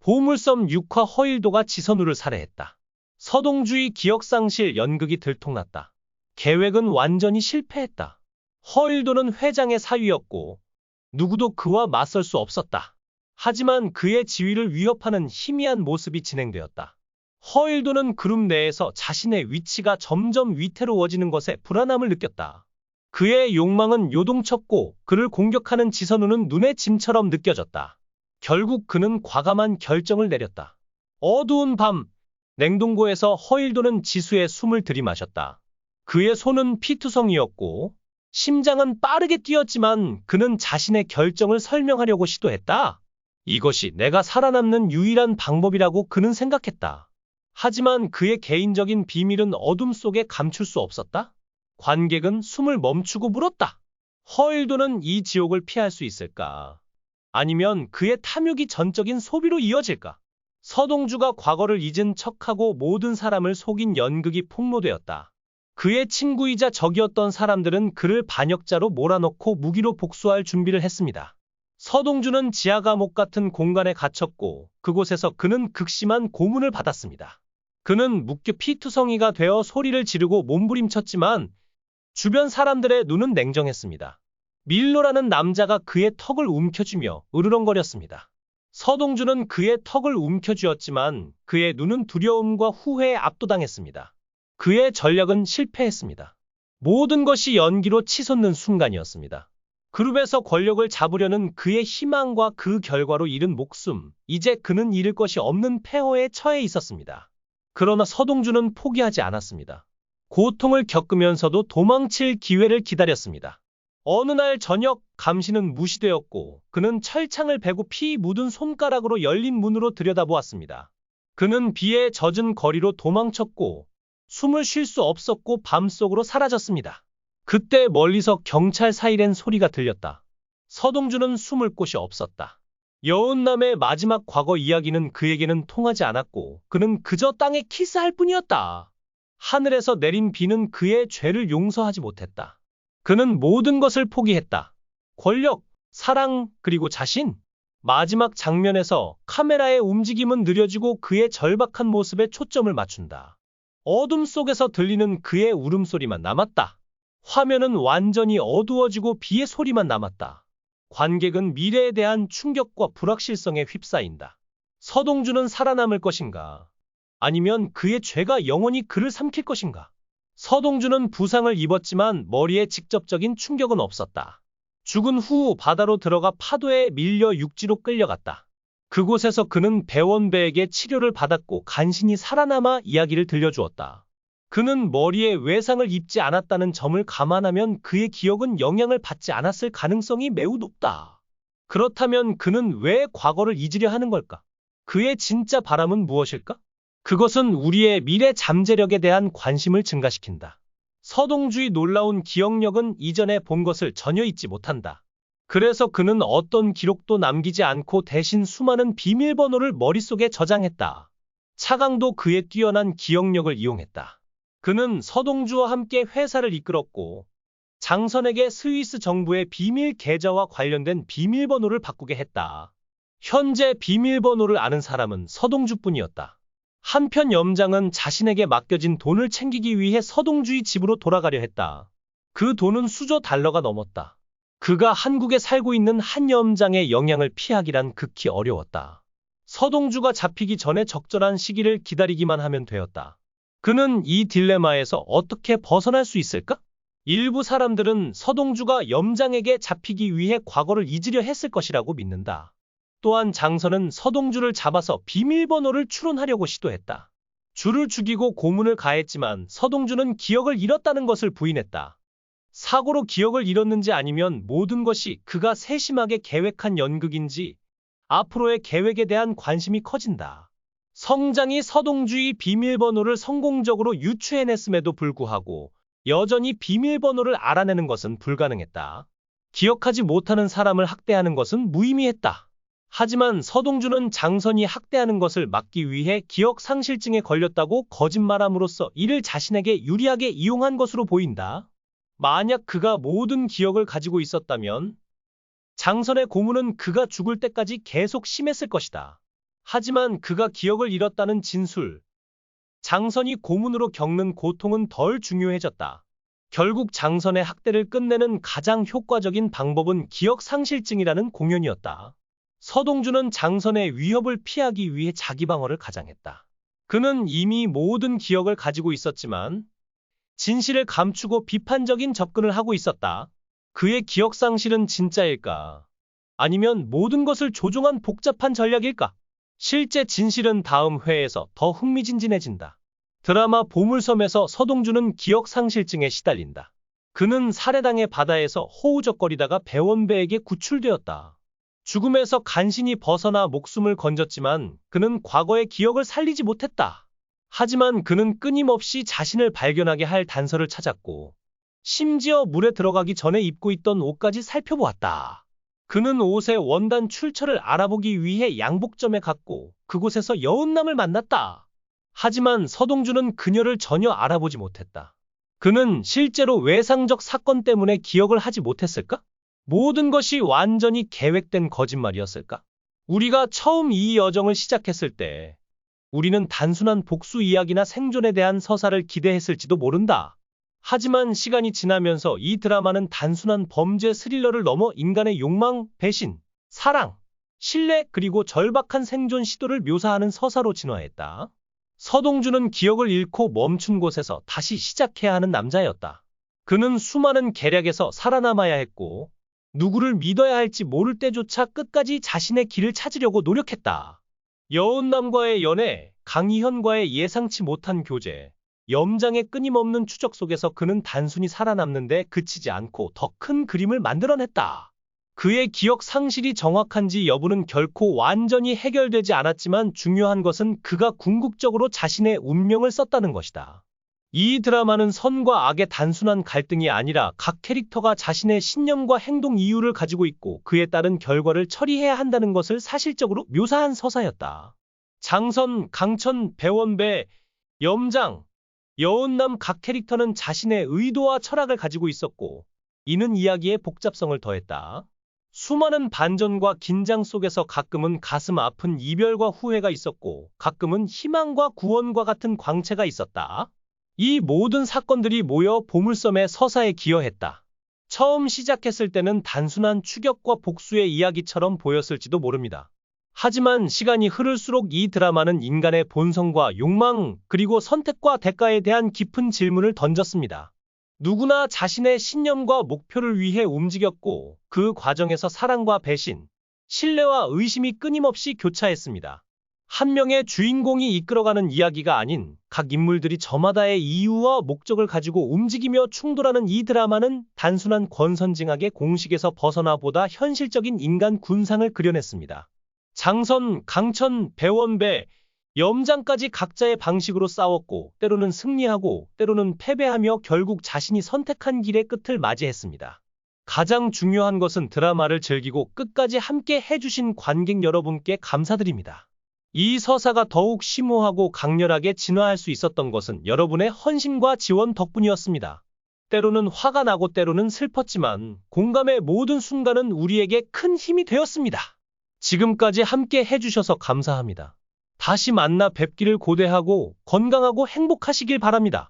보물섬 6화 허일도가 지선우를 살해했다. 서동주의 기억상실 연극이 들통났다. 계획은 완전히 실패했다. 허일도는 회장의 사위였고 누구도 그와 맞설 수 없었다. 하지만 그의 지위를 위협하는 희미한 모습이 진행되었다. 허일도는 그룹 내에서 자신의 위치가 점점 위태로워지는 것에 불안함을 느꼈다. 그의 욕망은 요동쳤고 그를 공격하는 지선우는 눈의 짐처럼 느껴졌다. 결국 그는 과감한 결정을 내렸다. 어두운 밤, 냉동고에서 허일도는 지수의 숨을 들이마셨다. 그의 손은 피투성이었고 심장은 빠르게 뛰었지만 그는 자신의 결정을 설명하려고 시도했다. 이것이 내가 살아남는 유일한 방법이라고 그는 생각했다. 하지만 그의 개인적인 비밀은 어둠 속에 감출 수 없었다. 관객은 숨을 멈추고 물었다. 허일도는 이 지옥을 피할 수 있을까? 아니면 그의 탐욕이 전적인 소비로 이어질까? 서동주가 과거를 잊은 척하고 모든 사람을 속인 연극이 폭로되었다. 그의 친구이자 적이었던 사람들은 그를 반역자로 몰아넣고 무기로 복수할 준비를 했습니다. 서동주는 지하 감옥 같은 공간에 갇혔고 그곳에서 그는 극심한 고문을 받았습니다. 그는 묶여 피투성이가 되어 소리를 지르고 몸부림쳤지만 주변 사람들의 눈은 냉정했습니다. 밀로라는 남자가 그의 턱을 움켜쥐며 으르렁거렸습니다. 서동주는 그의 턱을 움켜쥐었지만 그의 눈은 두려움과 후회에 압도당했습니다. 그의 전략은 실패했습니다. 모든 것이 연기로 치솟는 순간이었습니다. 그룹에서 권력을 잡으려는 그의 희망과 그 결과로 잃은 목숨, 이제 그는 잃을 것이 없는 폐허에 처해 있었습니다. 그러나 서동주는 포기하지 않았습니다. 고통을 겪으면서도 도망칠 기회를 기다렸습니다. 어느 날 저녁, 감시는 무시되었고 그는 철창을 베고 피 묻은 손가락으로 열린 문으로 들여다보았습니다. 그는 비에 젖은 거리로 도망쳤고 숨을 쉴 수 없었고 밤속으로 사라졌습니다. 그때 멀리서 경찰 사이렌 소리가 들렸다. 서동주는 숨을 곳이 없었다. 여운남의 마지막 과거 이야기는 그에게는 통하지 않았고 그는 그저 땅에 키스할 뿐이었다. 하늘에서 내린 비는 그의 죄를 용서하지 못했다. 그는 모든 것을 포기했다. 권력, 사랑, 그리고 자신. 마지막 장면에서 카메라의 움직임은 느려지고 그의 절박한 모습에 초점을 맞춘다. 어둠 속에서 들리는 그의 울음소리만 남았다. 화면은 완전히 어두워지고 비의 소리만 남았다. 관객은 미래에 대한 충격과 불확실성에 휩싸인다. 서동주는 살아남을 것인가? 아니면 그의 죄가 영원히 그를 삼킬 것인가? 서동주는 부상을 입었지만 머리에 직접적인 충격은 없었다. 죽은 후 바다로 들어가 파도에 밀려 육지로 끌려갔다. 그곳에서 그는 배원배에게 치료를 받았고 간신히 살아남아 이야기를 들려주었다. 그는 머리에 외상을 입지 않았다는 점을 감안하면 그의 기억은 영향을 받지 않았을 가능성이 매우 높다. 그렇다면 그는 왜 과거를 잊으려 하는 걸까? 그의 진짜 바람은 무엇일까? 그것은 우리의 미래 잠재력에 대한 관심을 증가시킨다. 서동주의 놀라운 기억력은 이전에 본 것을 전혀 잊지 못한다. 그래서 그는 어떤 기록도 남기지 않고 대신 수많은 비밀번호를 머릿속에 저장했다. 차강도 그의 뛰어난 기억력을 이용했다. 그는 서동주와 함께 회사를 이끌었고 장선에게 스위스 정부의 비밀 계좌와 관련된 비밀번호를 바꾸게 했다. 현재 비밀번호를 아는 사람은 서동주뿐이었다. 한편 염장은 자신에게 맡겨진 돈을 챙기기 위해 서동주의 집으로 돌아가려 했다. 그 돈은 수조 달러가 넘었다. 그가 한국에 살고 있는 한 염장의 영향을 피하기란 극히 어려웠다. 서동주가 잡히기 전에 적절한 시기를 기다리기만 하면 되었다. 그는 이 딜레마에서 어떻게 벗어날 수 있을까? 일부 사람들은 서동주가 염장에게 잡히기 위해 과거를 잊으려 했을 것이라고 믿는다. 또한 장선은 서동주를 잡아서 비밀번호를 추론하려고 시도했다. 주를 죽이고 고문을 가했지만 서동주는 기억을 잃었다는 것을 부인했다. 사고로 기억을 잃었는지 아니면 모든 것이 그가 세심하게 계획한 연극인지 앞으로의 계획에 대한 관심이 커진다. 성장이 서동주의 비밀번호를 성공적으로 유추해냈음에도 불구하고 여전히 비밀번호를 알아내는 것은 불가능했다. 기억하지 못하는 사람을 학대하는 것은 무의미했다. 하지만 서동주는 장선이 학대하는 것을 막기 위해 기억상실증에 걸렸다고 거짓말함으로써 이를 자신에게 유리하게 이용한 것으로 보인다. 만약 그가 모든 기억을 가지고 있었다면 장선의 고문은 그가 죽을 때까지 계속 심했을 것이다. 하지만 그가 기억을 잃었다는 진술, 장선이 고문으로 겪는 고통은 덜 중요해졌다. 결국 장선의 학대를 끝내는 가장 효과적인 방법은 기억상실증이라는 공연이었다. 서동주는 장선의 위협을 피하기 위해 자기 방어를 가장했다. 그는 이미 모든 기억을 가지고 있었지만 진실을 감추고 비판적인 접근을 하고 있었다. 그의 기억상실은 진짜일까? 아니면 모든 것을 조종한 복잡한 전략일까? 실제 진실은 다음 회에서 더 흥미진진해진다. 드라마 보물섬에서 서동주는 기억상실증에 시달린다. 그는 살해당해 바다에서 허우적거리다가 배원배에게 구출되었다. 죽음에서 간신히 벗어나 목숨을 건졌지만 그는 과거의 기억을 살리지 못했다. 하지만 그는 끊임없이 자신을 발견하게 할 단서를 찾았고 심지어 물에 들어가기 전에 입고 있던 옷까지 살펴보았다. 그는 옷의 원단 출처를 알아보기 위해 양복점에 갔고 그곳에서 여운남을 만났다. 하지만 서동주는 그녀를 전혀 알아보지 못했다. 그는 실제로 외상적 사건 때문에 기억을 하지 못했을까? 모든 것이 완전히 계획된 거짓말이었을까? 우리가 처음 이 여정을 시작했을 때 우리는 단순한 복수 이야기나 생존에 대한 서사를 기대했을지도 모른다. 하지만 시간이 지나면서 이 드라마는 단순한 범죄 스릴러를 넘어 인간의 욕망, 배신, 사랑, 신뢰 그리고 절박한 생존 시도를 묘사하는 서사로 진화했다. 서동주는 기억을 잃고 멈춘 곳에서 다시 시작해야 하는 남자였다. 그는 수많은 계략에서 살아남아야 했고 누구를 믿어야 할지 모를 때조차 끝까지 자신의 길을 찾으려고 노력했다. 여운남과의 연애, 강희현과의 예상치 못한 교제, 염장의 끊임없는 추적 속에서 그는 단순히 살아남는데 그치지 않고 더 큰 그림을 만들어냈다. 그의 기억 상실이 정확한지 여부는 결코 완전히 해결되지 않았지만 중요한 것은 그가 궁극적으로 자신의 운명을 썼다는 것이다. 이 드라마는 선과 악의 단순한 갈등이 아니라 각 캐릭터가 자신의 신념과 행동 이유를 가지고 있고 그에 따른 결과를 처리해야 한다는 것을 사실적으로 묘사한 서사였다. 장선, 강천, 배원배, 염장, 여운남 각 캐릭터는 자신의 의도와 철학을 가지고 있었고 이는 이야기의 복잡성을 더했다. 수많은 반전과 긴장 속에서 가끔은 가슴 아픈 이별과 후회가 있었고 가끔은 희망과 구원과 같은 광채가 있었다. 이 모든 사건들이 모여 보물섬의 서사에 기여했다. 처음 시작했을 때는 단순한 추격과 복수의 이야기처럼 보였을지도 모릅니다. 하지만 시간이 흐를수록 이 드라마는 인간의 본성과 욕망, 그리고 선택과 대가에 대한 깊은 질문을 던졌습니다. 누구나 자신의 신념과 목표를 위해 움직였고 그 과정에서 사랑과 배신, 신뢰와 의심이 끊임없이 교차했습니다. 한 명의 주인공이 이끌어가는 이야기가 아닌 각 인물들이 저마다의 이유와 목적을 가지고 움직이며 충돌하는 이 드라마는 단순한 권선징악의 공식에서 벗어나 보다 현실적인 인간 군상을 그려냈습니다. 장선, 강천, 배원배, 염장까지 각자의 방식으로 싸웠고 때로는 승리하고 때로는 패배하며 결국 자신이 선택한 길의 끝을 맞이했습니다. 가장 중요한 것은 드라마를 즐기고 끝까지 함께 해주신 관객 여러분께 감사드립니다. 이 서사가 더욱 심오하고 강렬하게 진화할 수 있었던 것은 여러분의 헌신과 지원 덕분이었습니다. 때로는 화가 나고 때로는 슬펐지만 공감의 모든 순간은 우리에게 큰 힘이 되었습니다. 지금까지 함께 해주셔서 감사합니다. 다시 만나 뵙기를 고대하고 건강하고 행복하시길 바랍니다.